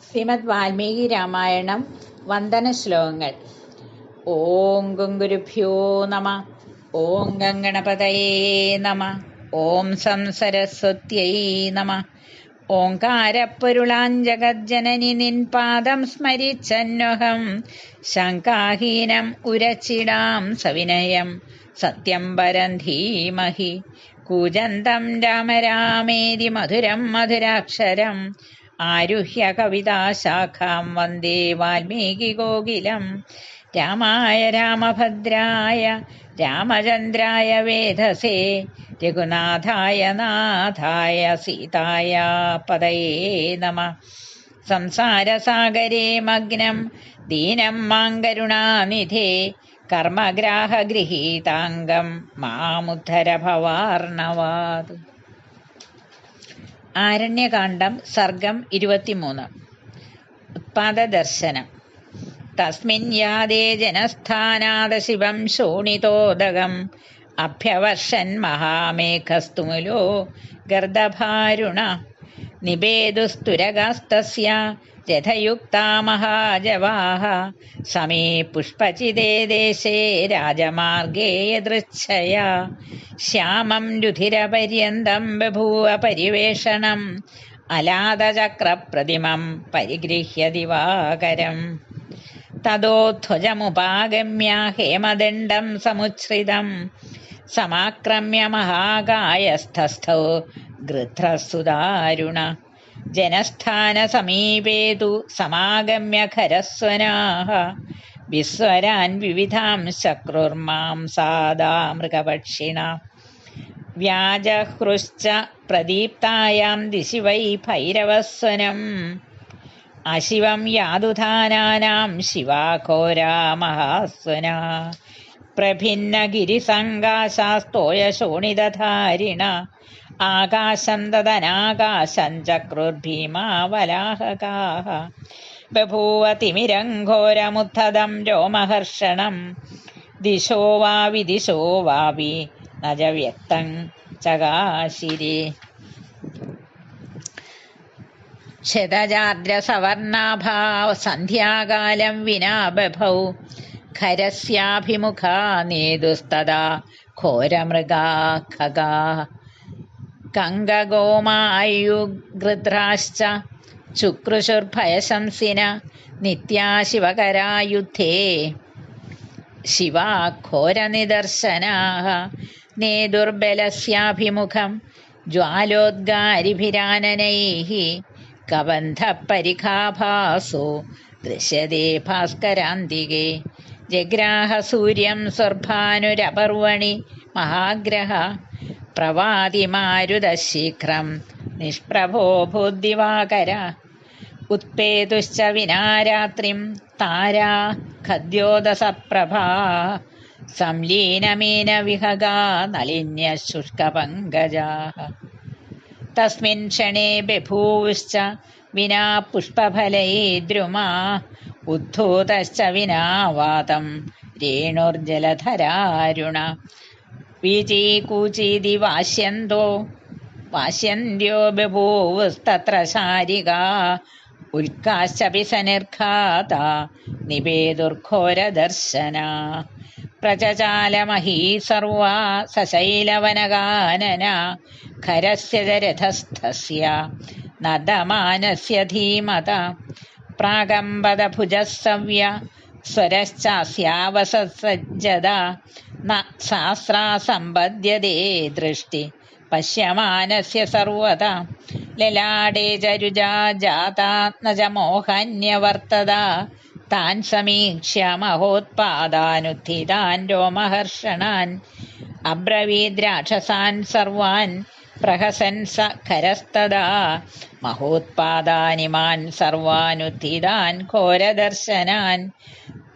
ശ്രീമദ് വാൽമീകി രാമായണം വന്ദന ശ്ലോകങ്ങൾ. ഓം ഗുരുഭ്യോ നമ. ഓം ഗംഗണപതയേ നമ. ഓം സംസരസ്വത്യൈ നമ. ഓംകാരപ്പൊരുളാൻ ജഗജ്ജനനി നിൻ പാദം സ്മരിച്ചന്വഹം ശങ്കാഹീനം ഉരച്ചിടാം സവിനയം സത്യം പരം ധീമഹി. കൂജന്തം രാമ രാമേതി മധുരം മധുരാക്ഷരം ആരുഹ്യ കവിതാശാഖാം വന്ദേ വാൽമീകി കോകിലം. രാമായ രാമഭദ്രായ രാമചന്ദ്രായ വേധസേ രഘുനാഥായ നാഥായ സീതായ പതയേ നമ. സംസാരസാഗരേ മഗ്നം ദീനം മാം കരുണാനിധേ കർമ്മഗ്രാഹഗൃഹീതാംഗം മാമുദ്ധര ഭവാർണവാത്. ആരണ്യകാണ്ഡം സർഗം 23. ഉത്പാദദർശനം. തസ്മിൻ യാദേ ജനസ്ഥാനാദ ശിവം ശോണിതോദകം അഭ്യവർഷൻ മഹാമേഘസ്തുമുലോ ഗർദഭാരുണ നിബേദുസ്തുരഗസ്തസ്യ രഥയുക്താ മഹാജവാഃ സമേ പുഷ്പചിതേ ദേശേ രാജമാർഗേ യദൃച്ഛയാ ശ്യാമം രുധിരപര്യന്തം ബഭൂവ പരിവേഷണം അലാദചക്രപ്രതിമം പരിഗൃഹ്യ ദിവാകരം. തതോ ധ്വജമുപാഗമ്യ ഹേമദണ്ഡം സമുച്ഛ്രിതം സമാക്രമ്യ മഹാകായസ്ഥസ്ഥോ ഗൃധ്രസുദാരുണ ജനസ്ഥാനസമീപേ തു സമാഗമ്യ ഖരസ്വനാഃ വിസ്വരാൻ വിവിധാം ശക്രുർമാം സാദാ മൃഗപക്ഷിണ വ്യാജഹൃശ്ച പ്രദീപ്തായാം ദിശി വൈ ഭൈരവസ്വനം അശിവം യാതുധാനാനാം ശിവാഘോരാ മഹാസ്വന പ്രഭിന്നഗിരിസങ്കാശാസ്തോയശോണിതധാരിണ ആകാശം തദനാകാശം ചക്രുർഭീമാവലാഹകാഃ ബഭൂവ തിമിരം ഘോരമുത്ഥതം രോമഹർഷണം ദിശോ വാ വിദിശോ വാപി ന ച വ്യക്തം ചകാശിരേ. ക്ഷതജാദ്രസവർണാഭാ സന്ധ്യാകാലം വിനാ ബഭൗ ഖരസ്യാഭിമുഖാ നേതുസ്തദാ ഘോരമൃഗാ ഖഗാഃ കങ്കഗോമായുഗൃധ്രാശ്ച ചുക്രുശുർഭയശംസിന നിത്യാ ശിവകരാ യുദ്ധേ ശിവാ ഘോരനിദർശനാഃ നേതുർബലസ്യാഭിമുഖം ജ്വാലോദ്ഗാരിഭിരാനനൈഃ കബന്ധപരിഖാഭാസോ ദൃശ്യതേ ഭാസ്കരാന്തികേ ജഗ്രാഹ സൂര്യം സ്വർഭാനുരപർവണി മഹാഗ്രഹ പ്രവാതി മാരുതശീഘ്രം നിഷ്പ്രഭോ ഭൂദ്ദിവാകര ഉത്പേതുശ്ച വിനാരാത്രിം താരാ ഖദ്യോദസപ്രഭാ സംലീനമീന വിഹഗാ നളിന്യശുഷ്കപങ്കജാഃ തസ്മിൻ ക്ഷണേ ബഭൂവുശ്ച വിനാ പുഷ്പഫലൈ ദ്രുമാ ഉദ്ധൂതശ്ച വിനാ വാതം രേണുർജലധരാരുണ വീചീകൂചീതി വാസ്യന്ത്യോ ബഭൂവുസ്തത്ര ശാരികാ ഉൽക്കാശ്ചപി സനിർഘാതാ നിബേദുർഘോരദർശനാ പ്രചചാലമഹീ സർവാ സശൈലവനഗാനന ഖരസ്യ രഥസ്ഥസ്യ നദമാനസ്യ ധീമത പ്രാകമ്പദഭുജഃ സവ്യ സ്വരശ്ചാസ്യാവസജ്ജത ന സാസ്രാ സമ്പദ്യതേ ദൃഷ്ടി പശ്യമാനസ്യ സർവത ലലാടേ ചരുജാ ജാതാ ന ച മോഹന്യവർത്തത താൻ സമീക്ഷ്യ മഹോത്പാദാനുത്ഥിതാൻ രോമഹർഷണാൻ അബ്രവീദ്രാക്ഷസാൻ സർവാൻ പ്രഹസൻ സ ഖരസ്തദാ മഹോത്പാദാനിമാൻ സർവാനുത്ഥിതാൻ ഘോരദർശനാൻ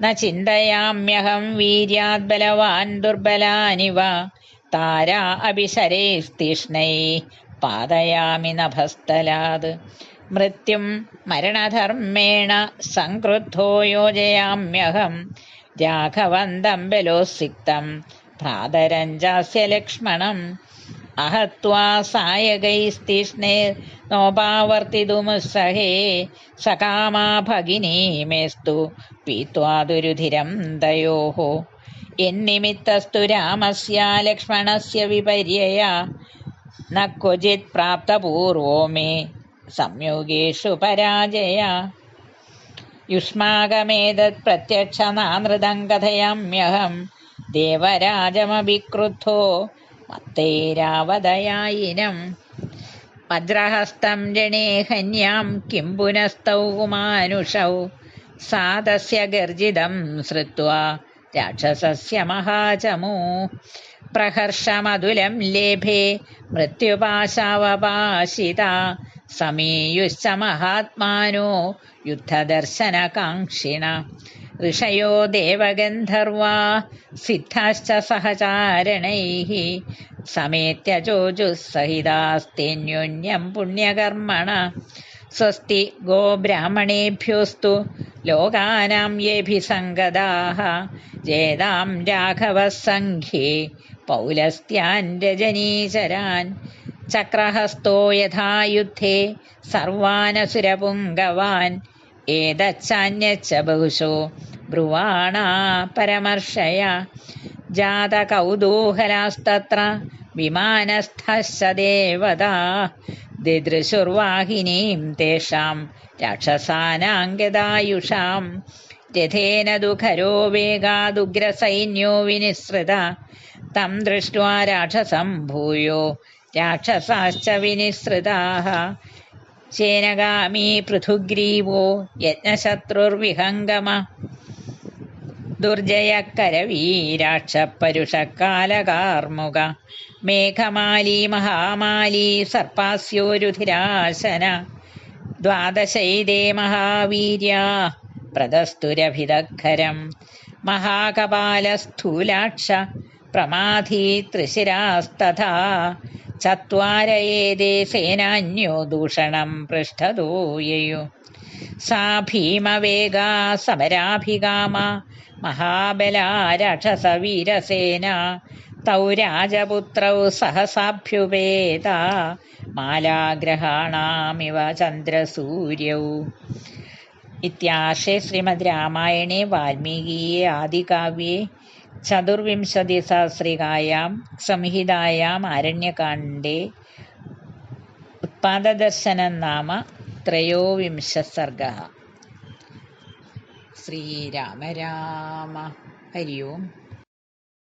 ന ചിന്തയാമ്യഹം വീര്യാത് ബലവാൻ ദുർബലാനിവ താരാ അഭിശരൈസ്തീഷ്ണൈ പാതയാമി നഭസ്ഥലാത് മൃത്യും മരണധർമ്മേണ സംക്രുദ്ധോ യോജയാമ്യഹം രാഘവന്തം ബലോസിക്തം ഭ്രാതരഞ്ജാസ്യ ലക്ഷ്മണം അഹത്വാ സായകൈസ്തീഷ്ണേർനോപാവർത്തിതുമുത്സഹേ സകാമാ ഭഗിനീമേസ്തു പീത്വാ ദുരുധിരം തയോഃ യന്നിമിത്തസ്തു രാമസ്യ ലക്ഷ്മണസ്യ വിപര്യയാ ന ക്വചിത് പ്രാപ്തപൂർവോ മേ സംയോഗേഷു പരാജയ യുഷ്മാകമേതത് പ്രത്യക്ഷനാനൃതം കഥയാമ്യഹം ദേവരാജമഭിക്രുദ്ധോ മത്തൈരാവതയായിനം വജ്രഹസ്തം ജനേ ഹന്യാം കിം പുനസ്തൗ കുമാനുഷൗ സാ തസ്യ ഗർജിതം ശ്രുത്വാ രാക്ഷസസ്യ മഹാചമൂ പ്രഹർഷമതുലം ലേഭേ മൃത്യുപാശാവപാശിത സമീയുശ്ച മഹാത്മാനോ യുദ്ധദർശനകാംക്ഷിണ ഋഷയോ ദേവഗന്ധർവാ സിദ്ധാശ്ച സഹചാരണൈഃ സമേത്യ ചോജുസ്സഹിതാസ്തേന്യോന്യം പുണ്യകർമ്മണ സ്വസ്തി ഗോബ്രാഹ്മണേഭ്യോസ്തു ലോകാനാം യേഭിസംഗതാഃ ജേതാം രാഘവഃ സംഘേ പൗലസ്ത്യാൻ രജനീചരാൻ ചക്രഹസ്തോ യഥാ യുദ്ധേ സർവാനസുരപുങ്കവാൻ ഏതച്ചാന്യച്ച ബഹുശോ ബ്രുവാണാ പരമർശയ ജാതകൗതൂഹലാസ്തത്ര വിമാനസ്ഥശ്ച ദേവതാ ദിദൃശുർവാഹിനീം തേഷാം രാക്ഷസാനാംഗദായുഷാം രഥേന ദുഃഖരോ വേഗാദുഗ്രസൈന്യോ വിനിസൃത തം ദൃഷ്ട്വാ രാക്ഷസം ഭൂയോ രാക്ഷസാശ്ച വിനിസൃതാഃ ചേനഗാമീ പൃഥുഗ്രീവോ യജ്ഞശത്രുർവിഹംഗമ ദുർജയക്കരവീരാക്ഷപരുഷക്കാലകാർമുക മേഘമാലീ മഹാമാലീ സർപ്പാസ്യോരുധിരാശന ദ്വാദശൈതേ മഹാവീര്യാ പ്രദസ്തുരഭിദഗ്ധരം മഹാകപാലസ്ഥൂലാക്ഷ പ്രമാധീ ത്രിശിരാസ്തഥാ ചത്വാരയേതേ സേനാന്യോ ദൂഷണം പൃഷ്ഠതോ യയു സാ ഭീമവേഗാ സമരാഭികാമ മഹാബലാ രാക്ഷസവീരസേന തൗ രാജപുത്രൗ സഹസാഭ്യുപേത മാലാഗ്രഹാണാമിവ ചന്ദ്രസൂര്യൗ. ഇത്യാർഷേ ശ്രീമദ് രാമായണേ വാൽമീകീയേ ആദികാവ്യേ ചതുർവിംശതിസഹസ്രികായാം സംഹിതായാം ആരണ്യകാണ്ഡേ ഉത്പാദദർശനം നാമ ത്രയോവിംശഃ സർഗഃ. ശ്രീരാമ രാമ. ഹരി ഓം.